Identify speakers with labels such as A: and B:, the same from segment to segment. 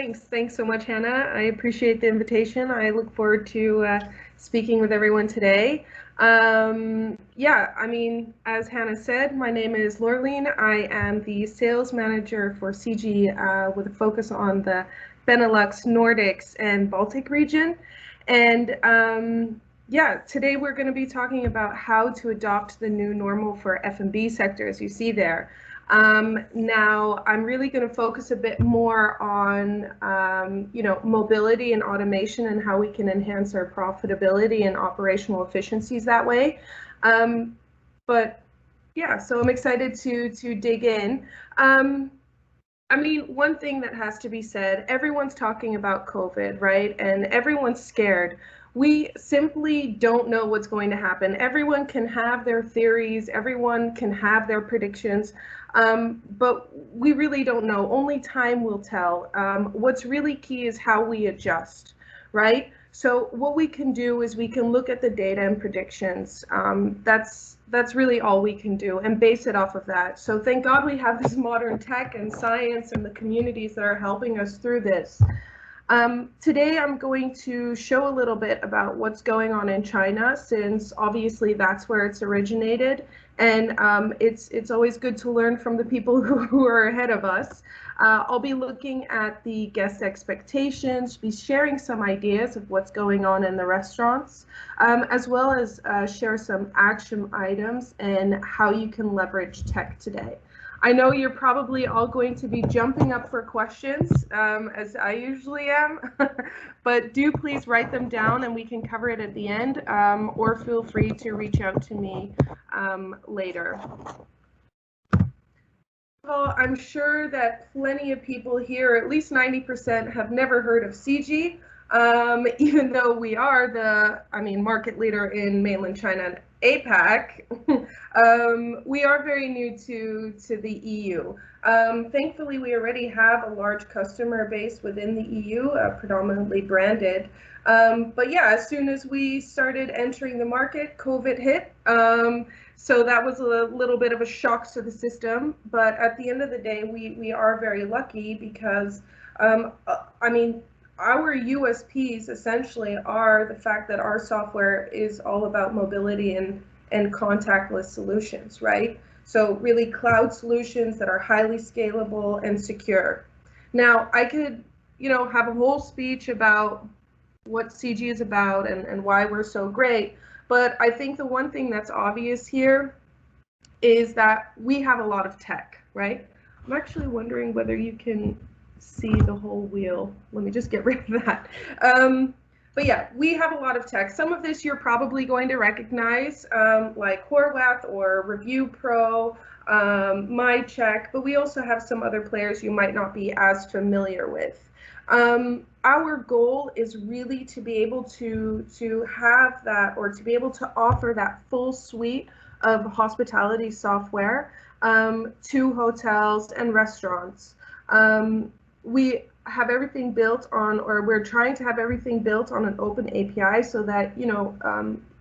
A: Thanks so much, Hannah. I appreciate the invitation. I look forward to speaking with everyone today. Yeah, I mean, as Hannah said, my name is Laureline. I am the sales manager for Shiji with a focus on the Benelux, Nordics, and Baltic region. And yeah, today we're going to be talking about how to adopt the new normal for F&B sector, as you see there. Now, I'm really going to focus a bit more on, mobility and automation and how we can enhance our profitability and operational efficiencies that way. But yeah, so I'm excited to dig in. I mean, one thing that has to be said, everyone's talking about COVID, right? And everyone's scared. We simply don't know what's going to happen. Everyone can have their theories, everyone can have their predictions, but we really don't know. Only time will tell. What's really key is how we adjust, right? So what we can do is we can look at the data and predictions. That's really all we can do and base it off of that. So thank God we have this modern tech and science and the communities that are helping us through this. Today I'm going to show a little bit about what's going on in China, since obviously that's where it's originated, and it's always good to learn from the people who are ahead of us. I'll be looking at the guest expectations, be sharing some ideas of what's going on in the restaurants, as well as share some action items and how you can leverage tech today. I know you're probably all going to be jumping up for questions, as I usually am, but do please write them down and we can cover it at the end, or feel free to reach out to me later. Well, I'm sure that plenty of people here, at least 90%, have never heard of Shiji, even though we are the, market leader in mainland China and APAC. We are very new to the EU. Thankfully, we already have a large customer base within the EU, predominantly branded. But yeah, as soon as we started entering the market, COVID hit. So that was a little bit of a shock to the system. But at the end of the day, we are very lucky because, our USPs essentially are the fact that our software is all about mobility and contactless solutions, right? So really cloud solutions that are highly scalable and secure. Now, I could, have a whole speech about what Shiji is about and why we're so great, but I think the one thing that's obvious here is that we have a lot of tech, right? I'm actually wondering whether you can see the whole wheel. Let me just get rid of that. But yeah, we have a lot of tech. Some of this you're probably going to recognize, like Horwath or Review Pro, MyCheck, but we also have some other players you might not be as familiar with. Our goal is really to be able to have that, or to be able to offer that full suite of hospitality software to hotels and restaurants. We have everything built on, or we're trying to have everything built on an open API so that,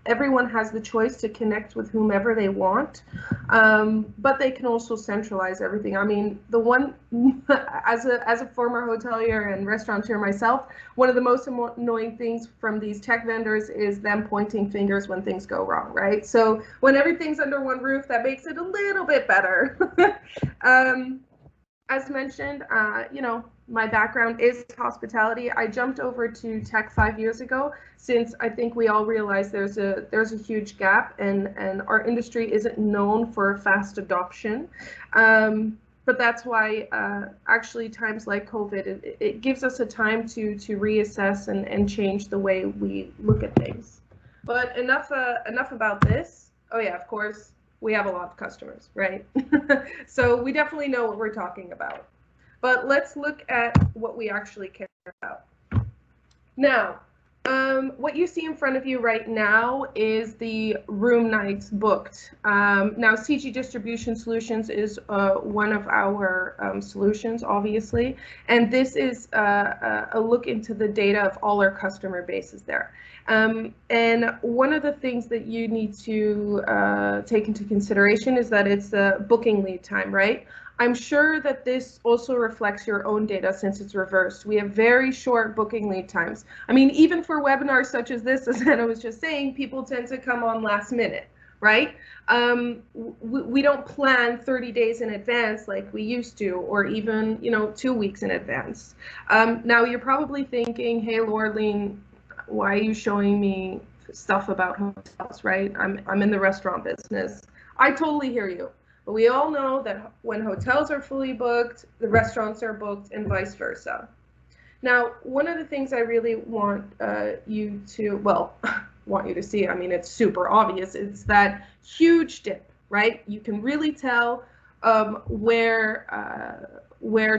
A: everyone has the choice to connect with whomever they want, but they can also centralize everything. I mean, the one, as a former hotelier and restaurateur myself, one of the most annoying things from these tech vendors is them pointing fingers when things go wrong, right? So when everything's under one roof, that makes it a little bit better. As mentioned, my background is hospitality. I jumped over to tech 5 years ago, since I think we all realize there's a huge gap, and our industry isn't known for fast adoption. But that's why actually times like COVID, it gives us a time to reassess and change the way we look at things. But enough about this. Oh yeah, of course, we have a lot of customers, right? So we definitely know what we're talking about. But let's look at what we actually care about. Now, what you see in front of you right now is the room nights booked. Now, Shiji Distribution Solutions is one of our solutions, obviously, and this is a look into the data of all our customer bases there. And one of the things that you need to take into consideration is that it's the booking lead time, right? I'm sure that this also reflects your own data since it's reversed. We have very short booking lead times. I mean, even for webinars such as this, as Anna was just saying, people tend to come on last minute, right? We don't plan 30 days in advance like we used to, or even, 2 weeks in advance. Now you're probably thinking, hey, Laureline, why are you showing me stuff about hotels, right? I'm in the restaurant business. I totally hear you. But we all know that when hotels are fully booked, the restaurants are booked, and vice versa. Now, one of the things I really want you to, well, want you to see, I mean, it's super obvious, it's that huge dip, right? You can really tell where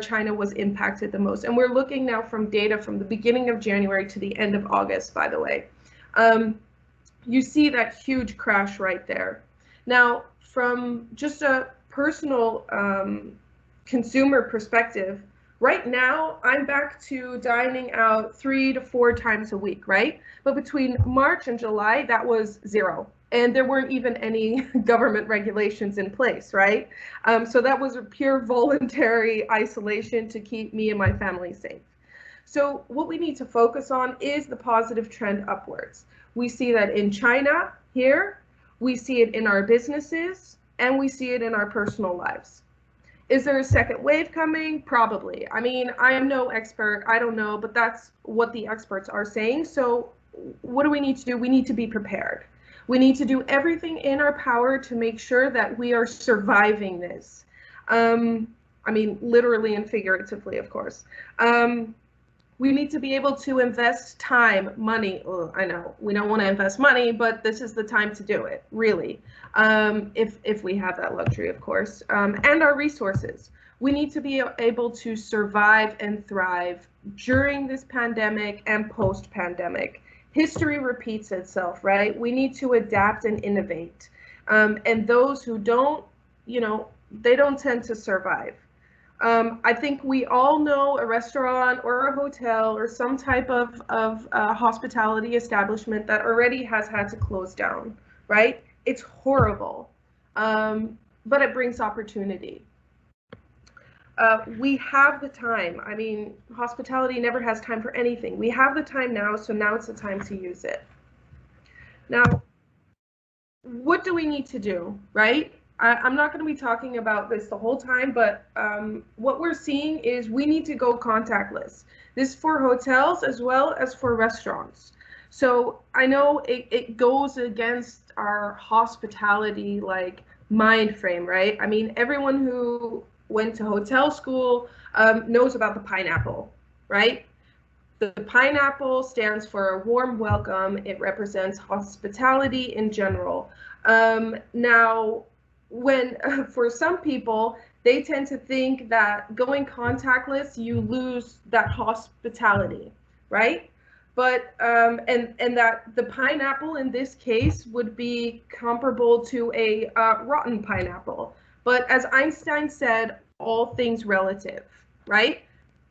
A: China was impacted the most. And we're looking now from data from the beginning of January to the end of August, by the way. You see that huge crash right there. Now, from just a personal consumer perspective, right now I'm back to dining out 3 to 4 times a week, right? But between March and July, that was 0. And there weren't even any government regulations in place, right? So that was a pure voluntary isolation to keep me and my family safe. So what we need to focus on is the positive trend upwards. We see that in China here, we see it in our businesses, and we see it in our personal lives. Is there a second wave coming? Probably. I mean, I am no expert, I don't know, but that's what the experts are saying. So what do we need to do? We need to be prepared. We need to do everything in our power to make sure that we are surviving this. I mean, literally and figuratively, of course. We need to be able to invest time, money. Oh, I know we don't want to invest money, but this is the time to do it, really, if we have that luxury, of course, and our resources. We need to be able to survive and thrive during this pandemic and post-pandemic. History repeats itself, right? We need to adapt and innovate. And those who don't, they don't tend to survive. I think we all know a restaurant or a hotel or some type of hospitality establishment that already has had to close down, right? It's horrible, but it brings opportunity. We have the time. I mean, hospitality never has time for anything. We have the time now, so now it's the time to use it. Now, what do we need to do, right? I'm not going to be talking about this the whole time, but what we're seeing is we need to go contactless. This is for hotels as well as for restaurants. So I know it goes against our hospitality mind frame, right? I mean, everyone who went to hotel school knows about the pineapple, right? The pineapple stands for a warm welcome. It represents hospitality in general. Now, for some people, they tend to think that going contactless, you lose that hospitality, right? But and that the pineapple in this case would be comparable to a rotten pineapple. But as Einstein said, all things relative, right?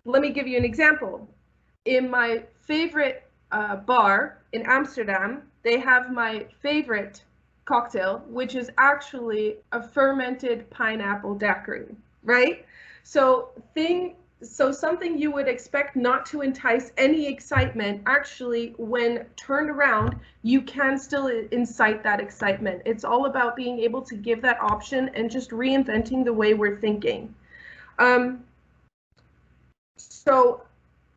A: Let me give you an example. In my favorite bar in Amsterdam, they have my favorite cocktail, which is actually a fermented pineapple daiquiri, right? So something you would expect not to entice any excitement, actually, when turned around, you can still incite that excitement. It's all about being able to give that option and just reinventing the way we're thinking. So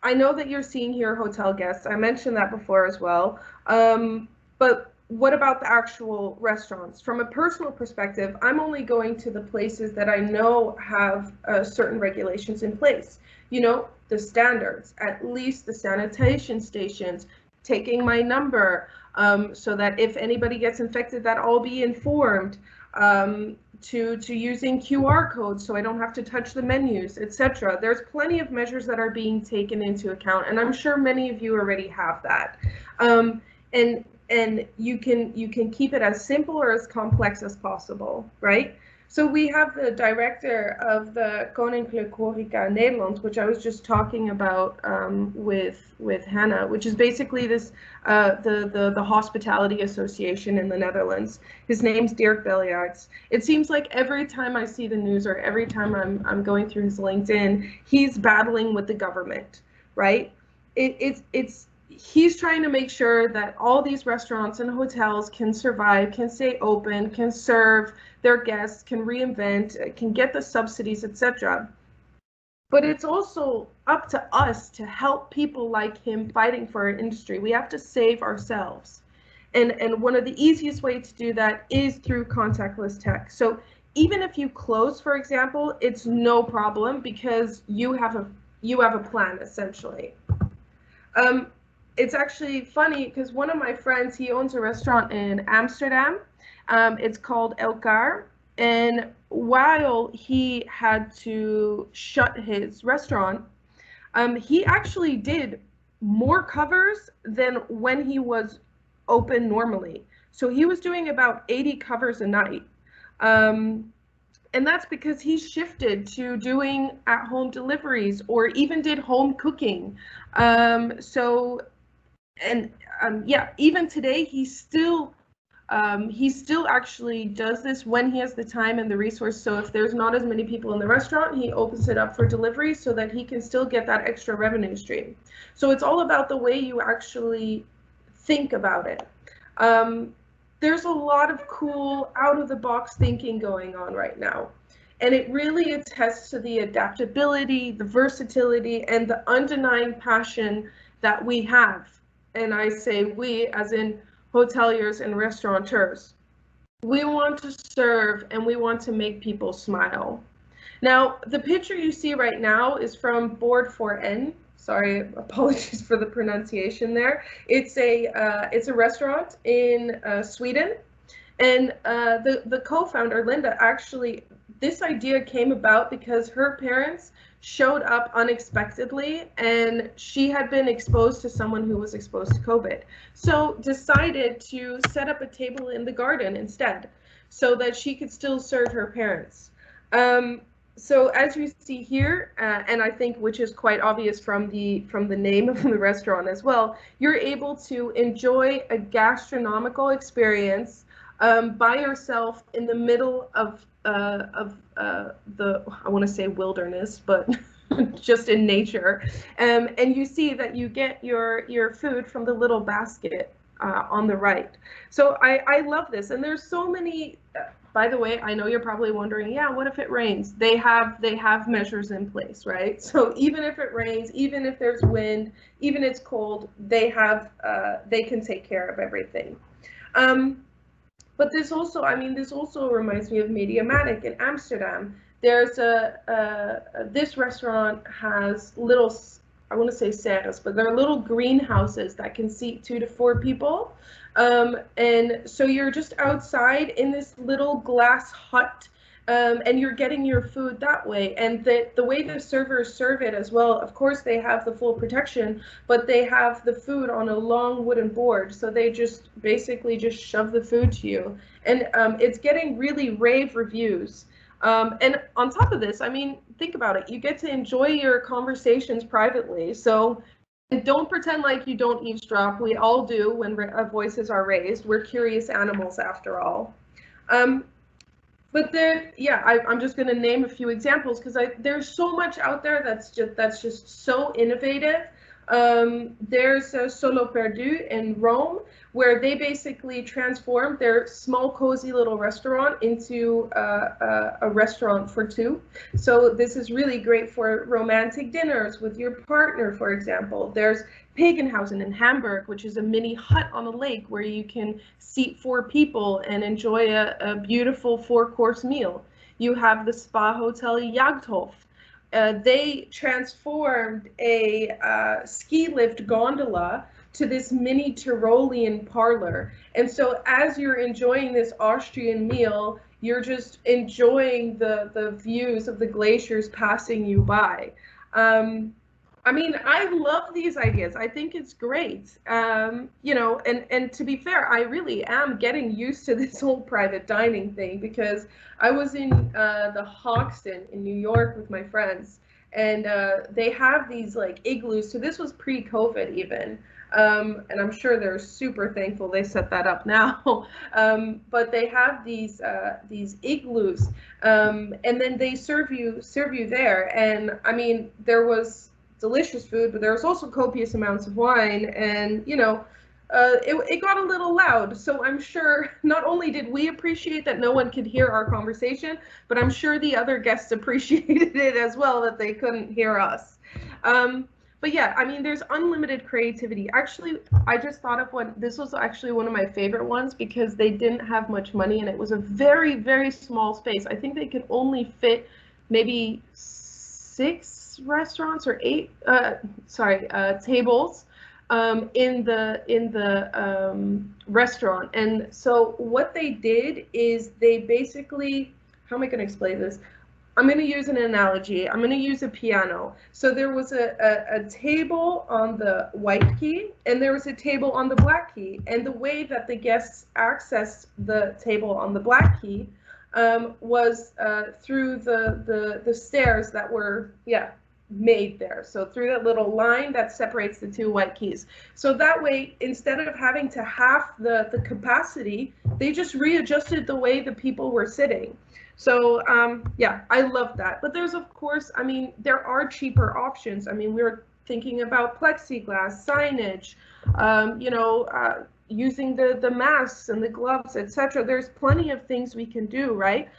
A: I know that you're seeing here hotel guests. I mentioned that before as well. But what about the actual restaurants? From a personal perspective, I'm only going to the places that I know have certain regulations in place. The standards, at least the sanitation stations, taking my number so that if anybody gets infected, that I'll be informed, to using QR codes so I don't have to touch the menus, etc. There's plenty of measures that are being taken into account, and I'm sure many of you already have that. And you can keep it as simple or as complex as possible, right? So we have the director of the Koninklijke Horeca Nederland, which I was just talking about with Hannah, which is basically this the hospitality association in the Netherlands. His name's Dirk Belliarts. It seems like every time I see the news or every time I'm going through his LinkedIn, he's battling with the government, right? It's he's trying to make sure that all these restaurants and hotels can survive, can stay open, can serve their guests, can reinvent, can get the subsidies, etc. But it's also up to us to help people like him fighting for our industry. We have to save ourselves. And one of the easiest ways to do that is through contactless tech. So even if you close, for example, it's no problem because you have a plan essentially. It's actually funny because one of my friends, he owns a restaurant in Amsterdam. It's called Elkaar. And while he had to shut his restaurant, he actually did more covers than when he was open normally. So he was doing about 80 covers a night. And that's because he shifted to doing at-home deliveries or even did home cooking. Yeah, even today he still actually does this when he has the time and the resource. So if there's not as many people in the restaurant, he opens it up for delivery so that he can still get that extra revenue stream. So it's all about the way you actually think about it. There's a lot of cool out-of-the-box thinking going on right now. And it really attests to the adaptability, the versatility, and the undenying passion that we have. And I say we as in hoteliers and restaurateurs. We want to serve and we want to make people smile. Now, the picture you see right now is from Board 4N. Sorry, apologies for the pronunciation there. It's a restaurant in Sweden. And the co-founder, Linda, actually, this idea came about because her parents showed up unexpectedly and she had been exposed to someone who was exposed to COVID. So decided to set up a table in the garden instead so that she could still serve her parents. So as you see here, and I think which is quite obvious from the name of the restaurant as well, you're able to enjoy a gastronomical experience by yourself in the middle of the, I want to say wilderness, but just in nature. And you see that you get your food from the little basket on the right. So I love this. And there's so many, by the way, I know you're probably wondering, yeah, what if it rains? They have measures in place, right? So even if it rains, even if there's wind, even if it's cold, they can take care of everything. But this also reminds me of Mediamatic in Amsterdam. There's this restaurant has little, I want to say serres, but they're little greenhouses that can seat 2 to 4 people. And so you're just outside in this little glass hut, and you're getting your food that way. And the way the servers serve it as well, of course, they have the full protection, but they have the food on a long wooden board. So they just basically just shove the food to you. And it's getting really rave reviews. And on top of this, I mean, think about it. You get to enjoy your conversations privately. So don't pretend like you don't eavesdrop. We all do when voices are raised. We're curious animals after all. But I'm just going to name a few examples because there's so much out there that's just so innovative. There's Solo Perdu in Rome, where they basically transformed their small, cozy little restaurant into a restaurant for 2. So this is really great for romantic dinners with your partner, for example. There's Pagenhausen in Hamburg, which is a mini hut on a lake where you can seat 4 people and enjoy a beautiful 4-course meal. You have the spa hotel Jagdhof. They transformed a ski lift gondola to this mini Tyrolean parlor. And so as you're enjoying this Austrian meal, you're just enjoying the views of the glaciers passing you by. I mean, I love these ideas. I think it's great. You know, and to be fair, I really am getting used to this whole private dining thing, because I was in the Hoxton in New York with my friends, and they have these like igloos. So this was pre-COVID even. And I'm sure they're super thankful they set that up now. But they have these igloos, and then they serve you there. And I mean, there was delicious food, but there was also copious amounts of wine, and you know, it got a little loud. So I'm sure not only did we appreciate that no one could hear our conversation, but I'm sure the other guests appreciated it as well, that they couldn't hear us. But yeah, I mean, there's unlimited creativity. Actually, I just thought of one. This was actually one of my favorite ones, because they didn't have much money and it was a very, very small space. I think they could only fit maybe 6 restaurants or 8, tables in the restaurant. And so what they did is they basically, how am I going to explain this? I'm going to use an analogy. I'm going to use a piano. So there was a table on the white key, and there was a table on the black key. And the way that the guests accessed the table on the black key was through the stairs that were, made there. So through that little line that separates the 2 white keys. So that way, instead of having to half the capacity, they just readjusted the way the people were sitting. So yeah, I love that. But there's, of course, I mean, there are cheaper options. I mean, we were thinking about plexiglass, signage, you know, using the masks and the gloves, etc. There's plenty of things we can do, right?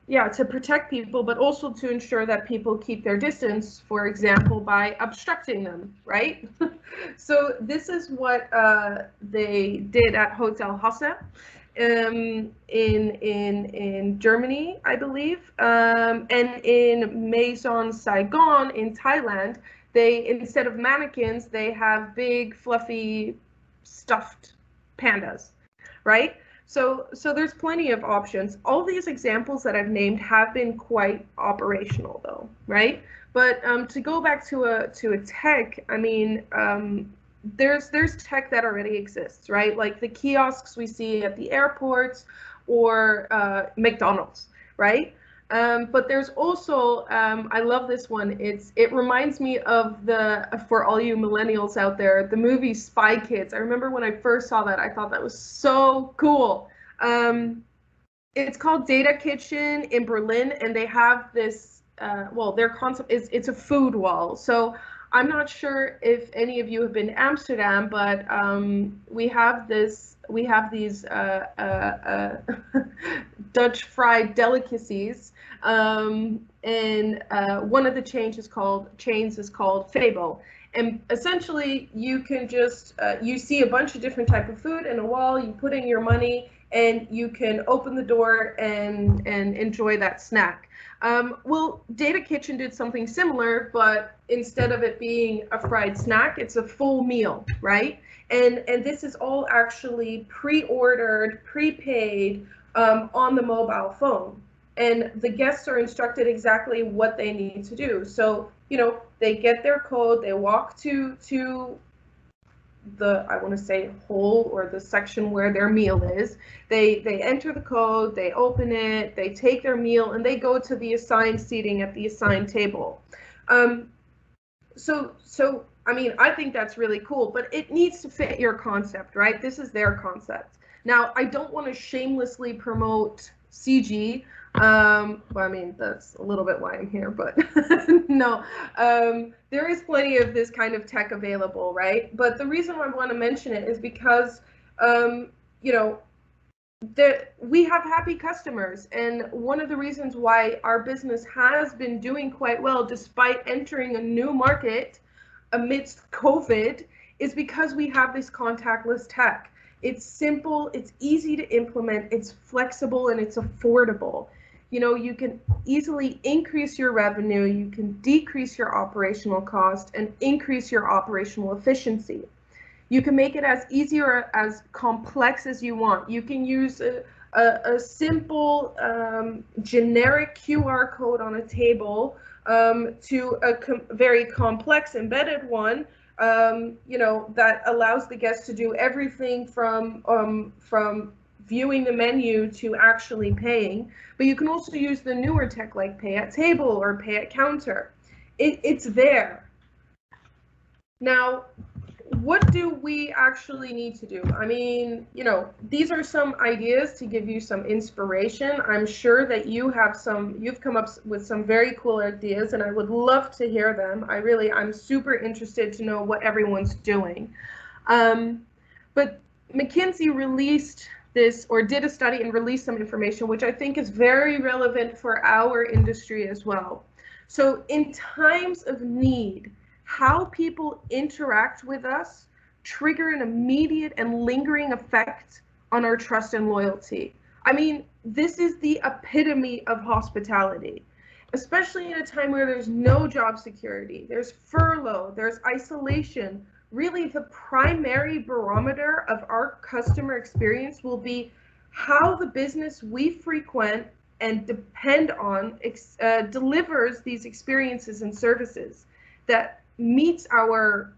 A: Yeah, to protect people, but also to ensure that people keep their distance, for example, by obstructing them, right? So this is what they did at Hotel Hasse in Germany, I believe, and in Maison Saigon in Thailand. They, instead of mannequins, they have big, fluffy, stuffed pandas, right? So there's plenty of options. All these examples that I've named have been quite operational, though, right? But to go back to a tech, I mean, there's tech that already exists, right? Like the kiosks we see at the airports or McDonald's, right? But there's also, I love this one. It reminds me of for all you millennials out there, the movie Spy Kids. I remember when I first saw that, I thought that was so cool. It's called Data Kitchen in Berlin, and they have this, well, their concept is it's a food wall. So I'm not sure if any of you have been to Amsterdam, but we have these Dutch fried delicacies, and one of the chains is called Fabo. And essentially, you can just you see a bunch of different type of food in a wall. You put in your money, and you can open the door and enjoy that snack. Well, Data Kitchen did something similar, but instead of it being a fried snack, it's a full meal, right? And this is all actually pre-ordered, prepaid on the mobile phone. And the guests are instructed exactly what they need to do. So, you know, they get their code, they walk to the, I want to say, hole or the section where their meal is. They enter the code, they open it, they take their meal, and they go to the assigned seating at the assigned table. So I mean, I think that's really cool, but it needs to fit your concept, right? This is their concept. Now, I don't want to shamelessly promote Shiji. Well, I mean, that's a little bit why I'm here, but no, there is plenty of this kind of tech available, right? But the reason I want to mention it is because, you know, we have happy customers, and one of the reasons why our business has been doing quite well despite entering a new market amidst COVID is because we have this contactless tech. It's simple, it's easy to implement, it's flexible, and it's affordable. You know, you can easily increase your revenue, you can decrease your operational cost, and increase your operational efficiency. You can make it as easy or as complex as you want. You can use a simple generic QR code on a table to a very complex embedded one, that allows the guest to do everything from viewing the menu to actually paying. But you can also use the newer tech like pay at table or pay at counter. It's there. Now, what do we actually need to do? I mean, these are some ideas to give you some inspiration. I'm sure that you've come up with some very cool ideas, and I would love to hear them. I'm super interested to know what everyone's doing. But McKinsey released this, or did a study and released some information, which I think is very relevant for our industry as well. So in times of need, how people interact with us trigger an immediate and lingering effect on our trust and loyalty. I mean, this is the epitome of hospitality, especially in a time where there's no job security, there's furlough, there's isolation. Really, the primary barometer of our customer experience will be how the business we frequent and depend on delivers these experiences and services that meets our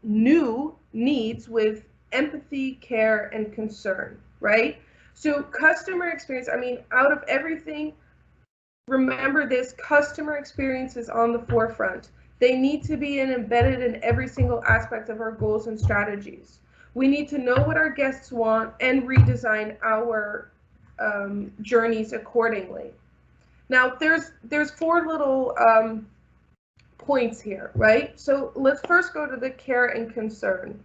A: new needs with empathy, care, and concern, right? So customer experience, I mean, out of everything, remember this: customer experience is on the forefront. They need to be embedded in every single aspect of our goals and strategies. We need to know what our guests want and redesign our journeys accordingly. Now, there's four little points here, right? So let's first go to the care and concern.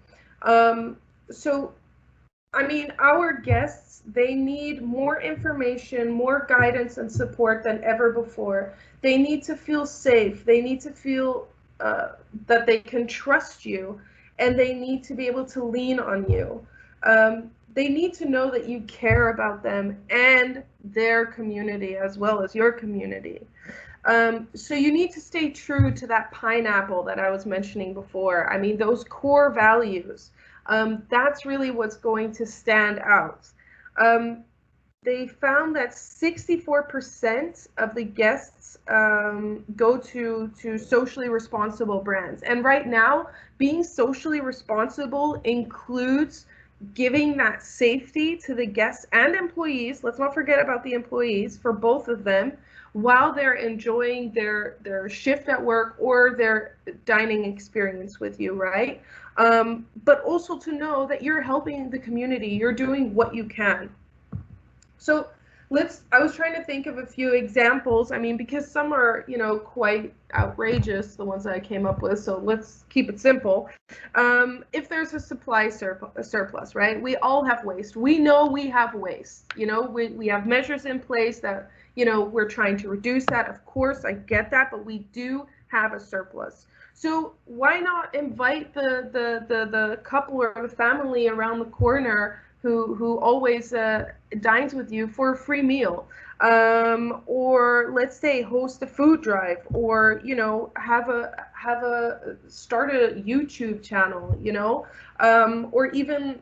A: So, I mean, our guests, they need more information, more guidance and support than ever before. They need to feel safe. They need to feel that they can trust you, and they need to be able to lean on you. They need to know that you care about them and their community as well as your community. So you need to stay true to that pineapple that I was mentioning before. I mean, those core values, that's really what's going to stand out. They found that 64% of the guests go to socially responsible brands. And right now, being socially responsible includes giving that safety to the guests and employees. Let's not forget about the employees, for both of them, while they're enjoying their shift at work or their dining experience with you, right? But also to know that you're helping the community, you're doing what you can. So I was trying to think of a few examples. I mean, because some are, quite outrageous, the ones that I came up with. So let's keep it simple. If there's a supply surplus, right? We all have waste. We know we have waste. We have measures in place that, we're trying to reduce that. Of course, I get that, but we do have a surplus. So why not invite the couple or the family around the corner who always dines with you for a free meal, or let's say host a food drive, or start a YouTube channel, or even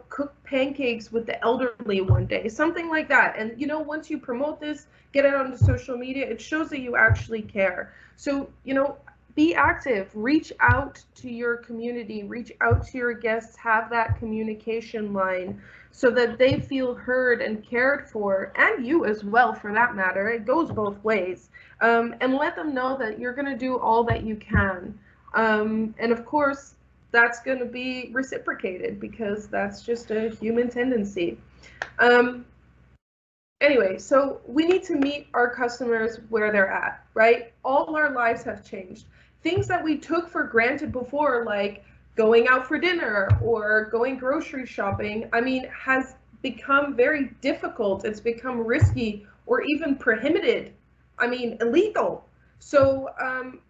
A: cook pancakes with the elderly one day, something like that. And once you promote this, get it onto social media, it shows that you actually care. So be active, reach out to your community, reach out to your guests, have that communication line so that they feel heard and cared for, and you as well for that matter. It goes both ways. And let them know that you're going to do all that you can. And of course, that's going to be reciprocated because that's just a human tendency. Anyway, so we need to meet our customers where they're at, right? All our lives have changed. Things that we took for granted before, like going out for dinner or going grocery shopping, I mean, has become very difficult. It's become risky or even prohibited. I mean, illegal. So,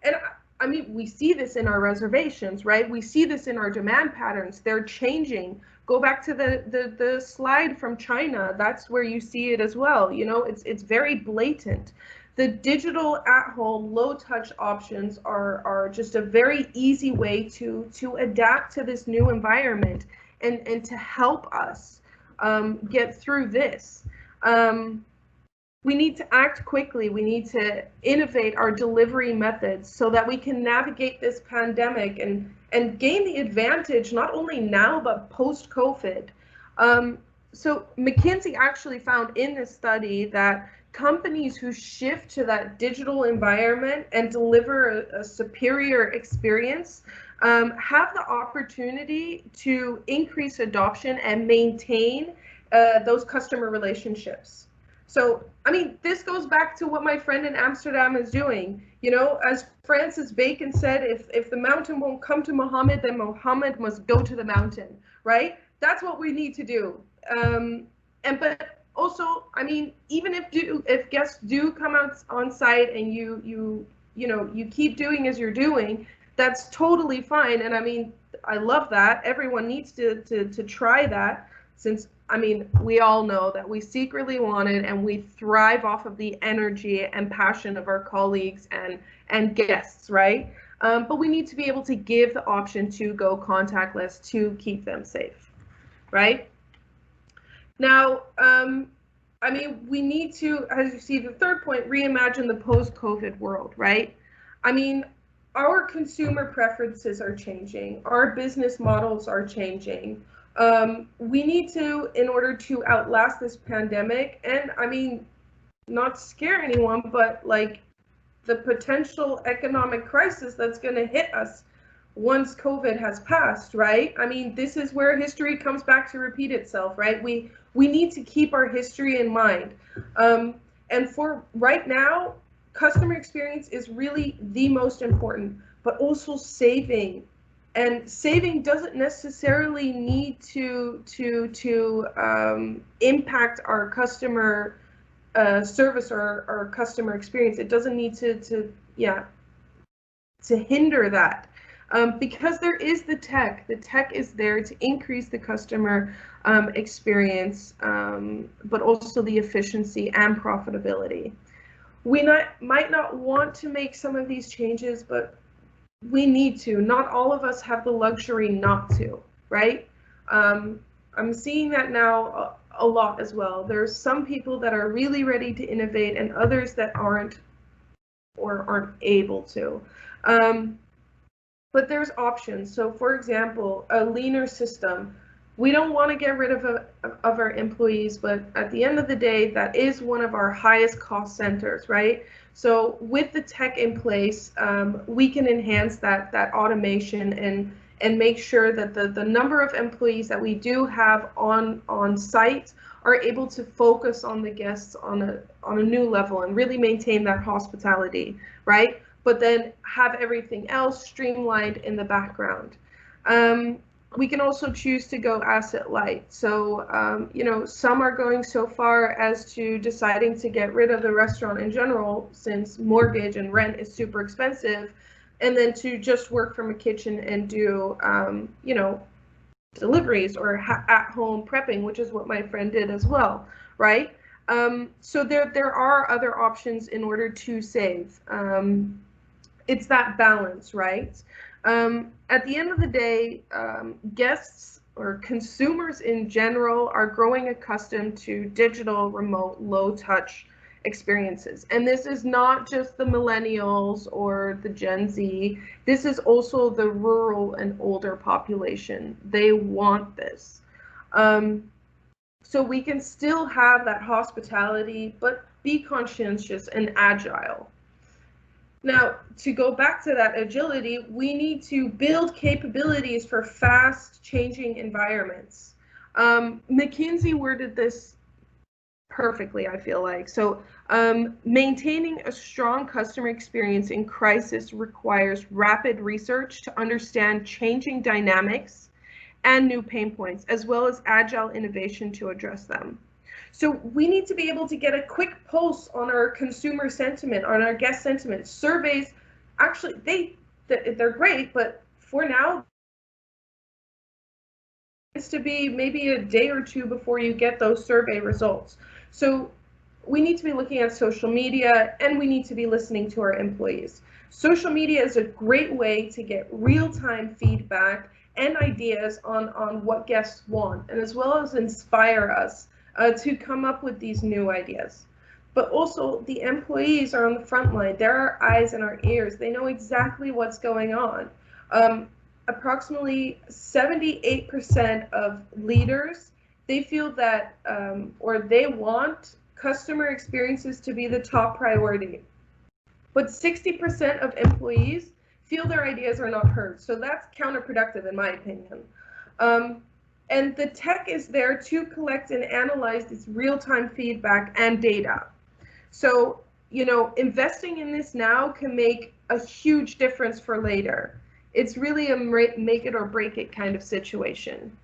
A: and I mean, we see this in our reservations, right? We see this in our demand patterns. They're changing. Go back to the slide from China. That's where you see it as well. It's very blatant. The digital at-home low-touch options are just a very easy way to adapt to this new environment and to help us get through this. we need to act quickly. We need to innovate our delivery methods so that we can navigate this pandemic and gain the advantage not only now but post-COVID. So McKinsey actually found in this study that companies who shift to that digital environment and deliver a superior experience have the opportunity to increase adoption and maintain those customer relationships. So, I mean, this goes back to what my friend in Amsterdam is doing. You know, as Francis Bacon said, if the mountain won't come to Muhammad, then Muhammad must go to the mountain, right? That's what we need to do. But also, I mean, even if guests do come out on site and you keep doing as you're doing, that's totally fine. And I mean, I love that. Everyone needs to try that, since, I mean, we all know that we secretly want it and we thrive off of the energy and passion of our colleagues and guests, right? But we need to be able to give the option to go contactless to keep them safe, right? Now, I mean, we need to, as you see, the third point, reimagine the post-COVID world, right? I mean, our consumer preferences are changing. Our business models are changing. We need to, in order to outlast this pandemic, and I mean, not scare anyone, but like the potential economic crisis that's going to hit us once COVID has passed, right? I mean, this is where history comes back to repeat itself, right? We need to keep our history in mind. And for right now, customer experience is really the most important, but also saving. And saving doesn't necessarily need to impact our customer service or our customer experience. It doesn't need to hinder that. Because there is the tech is there to increase the customer experience, but also the efficiency and profitability. We might not want to make some of these changes, but we need to. Not all of us have the luxury not to, right? I'm seeing that now a lot as well. There's some people that are really ready to innovate and others that aren't or aren't able to. But there's options. So for example, a leaner system. We don't want to get rid of our employees, but at the end of the day, that is one of our highest cost centers, right? So with the tech in place, we can enhance that automation and make sure that the number of employees that we do have on site are able to focus on the guests on a new level and really maintain that hospitality, right? But then have everything else streamlined in the background. We can also choose to go asset light. So, you know, some are going so far as to deciding to get rid of the restaurant in general, since mortgage and rent is super expensive, and then to just work from a kitchen and do, you know, deliveries or at-home prepping, which is what my friend did as well, right? So there are other options in order to save. It's that balance, right? At the end of the day, guests or consumers in general are growing accustomed to digital, remote, low-touch experiences. And this is not just the millennials or the Gen Z. This is also the rural and older population. They want this. So we can still have that hospitality, but be conscientious and agile. Now, to go back to that agility, we need to build capabilities for fast changing environments. McKinsey worded this perfectly, I feel like. So maintaining a strong customer experience in crisis requires rapid research to understand changing dynamics and new pain points, as well as agile innovation to address them. So we need to be able to get a quick pulse on our consumer sentiment, on our guest sentiment. Surveys, actually, they're great, but for now, it's to be maybe a day or two before you get those survey results. So we need to be looking at social media, and we need to be listening to our employees. Social media is a great way to get real-time feedback and ideas on what guests want, and as well as inspire us to come up with these new ideas. but also the employees are on the front line. They're our eyes and our ears. They know exactly what's going on. Approximately 78% of leaders, they feel that, or they want customer experiences to be the top priority. But 60% of employees feel their ideas are not heard. So that's counterproductive in my opinion. And the tech is there to collect and analyze this real-time feedback and data. So, you know, investing in this now can make a huge difference for later. It's really a make it or break it kind of situation.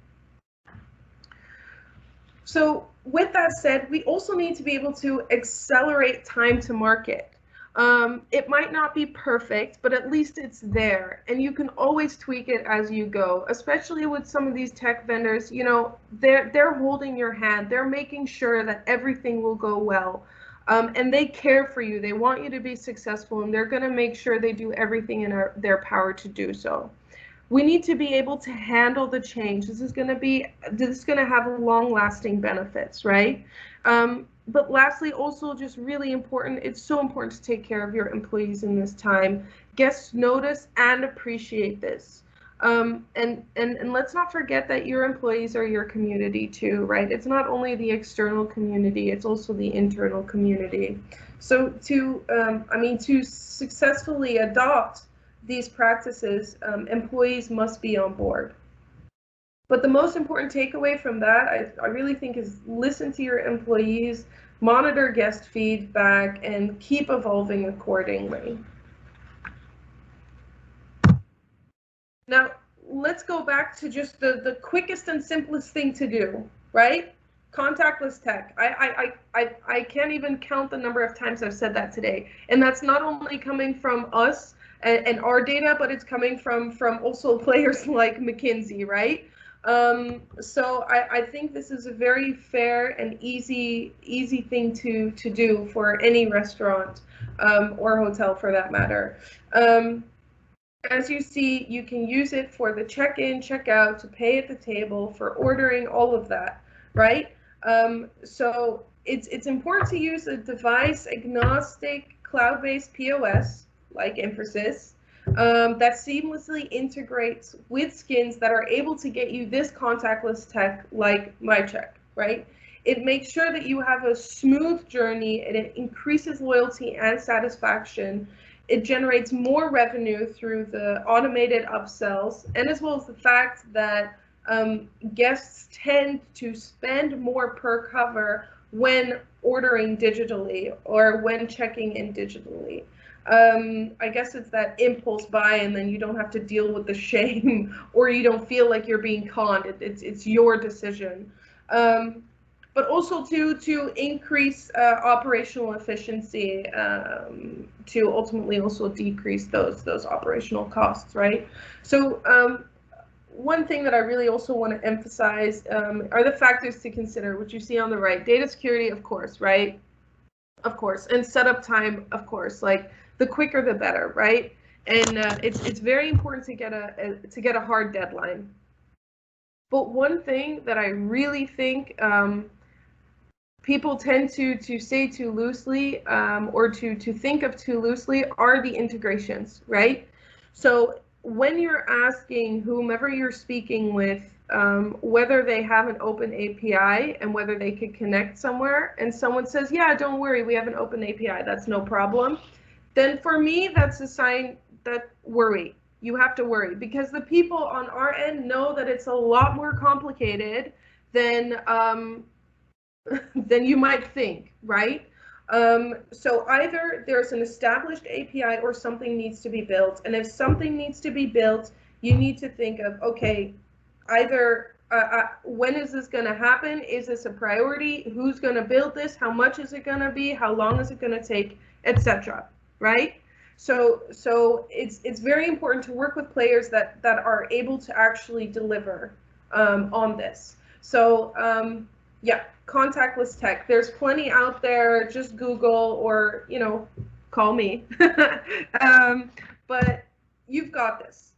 A: So with that said, we also need to be able to accelerate time to market. It might not be perfect, but at least it's there, and you can always tweak it as you go, especially with some of these tech vendors. You know, they're holding your hand. They're making sure that everything will go well. And they care for you. They want you to be successful, and they're going to make sure they do everything in their power to do so. We need to be able to handle the change. This is going to have long-lasting benefits, right? But lastly, also just really important, it's so important to take care of your employees in this time. Guests notice and appreciate this. And let's not forget that your employees are your community too, right? It's not only the external community, it's also the internal community. So to successfully adopt these practices, employees must be on board. But the most important takeaway from that, I really think, is listen to your employees, monitor guest feedback, and keep evolving accordingly. Now, let's go back to just the quickest and simplest thing to do, right? Contactless tech. I can't even count the number of times I've said that today. And that's not only coming from us and our data, but it's coming from also players like McKinsey, right? So I think this is a very fair and easy thing to do for any restaurant or hotel for that matter. As you see, you can use it for the check-in, check-out, to pay at the table, for ordering, all of that, right? So it's important to use a device-agnostic cloud-based POS, like Infosys, that seamlessly integrates with skins that are able to get you this contactless tech like MyCheck, right? It makes sure that you have a smooth journey, and it increases loyalty and satisfaction. It generates more revenue through the automated upsells, and as well as the fact that guests tend to spend more per cover when ordering digitally or when checking in digitally. I guess it's that impulse buy, and then you don't have to deal with the shame, or you don't feel like you're being conned. It's your decision. But also to increase operational efficiency, to ultimately also decrease those operational costs, right? So one thing that I really also want to emphasize are the factors to consider, which you see on the right. Data security, of course, right? Of course, and setup time, of course. Like, the quicker the better, right? And it's very important to get a hard deadline. But one thing that I really think people tend to say too loosely, or to think of too loosely, are the integrations, right? So when you're asking whomever you're speaking with whether they have an open API and whether they could connect somewhere, and someone says, yeah, don't worry, we have an open API, that's no problem, then for me, that's a sign that worry. You have to worry, because the people on our end know that it's a lot more complicated than you might think, right? So either there's an established API or something needs to be built. And if something needs to be built, you need to think of, okay, either when is this going to happen? Is this a priority? Who's going to build this? How much is it going to be? How long is it going to take, etc. Right? So it's very important to work with players that are able to actually deliver on this. So yeah, contactless tech. There's plenty out there. Just Google, or call me. But you've got this.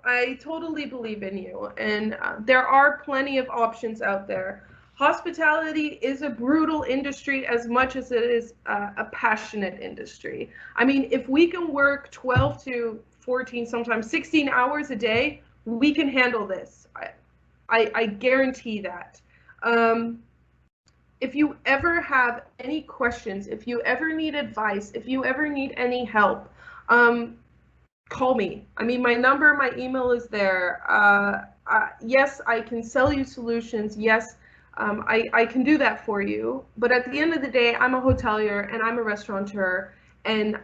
A: I totally believe in you, and there are plenty of options out there. hospitality is a brutal industry as much as it is a passionate industry. I mean, if we can work 12 to 14, sometimes 16 hours a day, we can handle this. I guarantee that. If you ever have any questions, if you ever need advice, if you ever need any help, call me. I mean, my number, my email is there. Yes, I can sell you solutions. Yes, I can do that for you. But at the end of the day, I'm a hotelier and I'm a restaurateur, and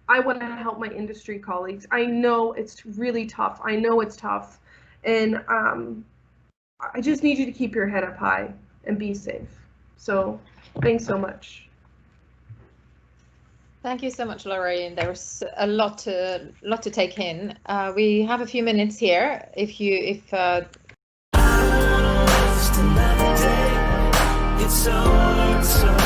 A: I want to help my industry colleagues. I know it's really tough. I know it's tough, and I just need you to keep your head up high and be safe. So thanks so much.
B: Thank you so much, Laureline. There was a lot to take in. We have a few minutes here. It's so